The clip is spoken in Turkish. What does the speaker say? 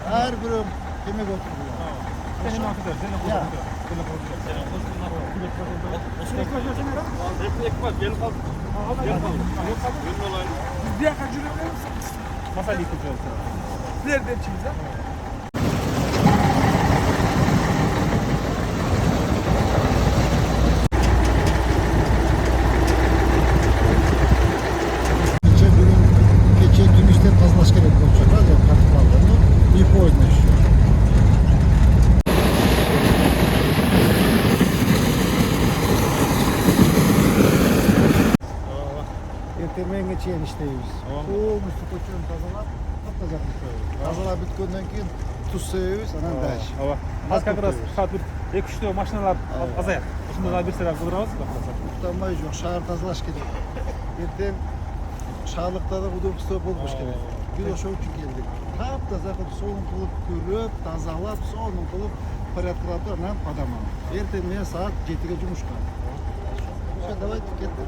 Her birim yemek oturuyor. Senin arkadaş, senin arkadaş. Masayı yıkacağız. Nereden çıkacağız? Gece dün işte tazlaşka edip olacaklar ya katıklarlarını bir po oynaşıyor. Ertemeğin geçeyen işteyiz. Olmuştu koçun tazalar, patlayacakmış böyle. Tazalar bitkenden keyin tuz seviyoruz, anan daş. Az kadar saat bir ek üçte maşinalar azayar. Şunda da bir sebep kıldırabız. Tutanmayız yok, şahar tazalaş gerek. Erten şahlıkta da bu stop olmuş gerek. Bir o şov geldik. Tap taza kılıp soğun kılıp körüp, tazalap, soğun kılıp paratkılardı anan adamı. Erten saat 7'ge cumuşkan. Şey, давайте, kettik.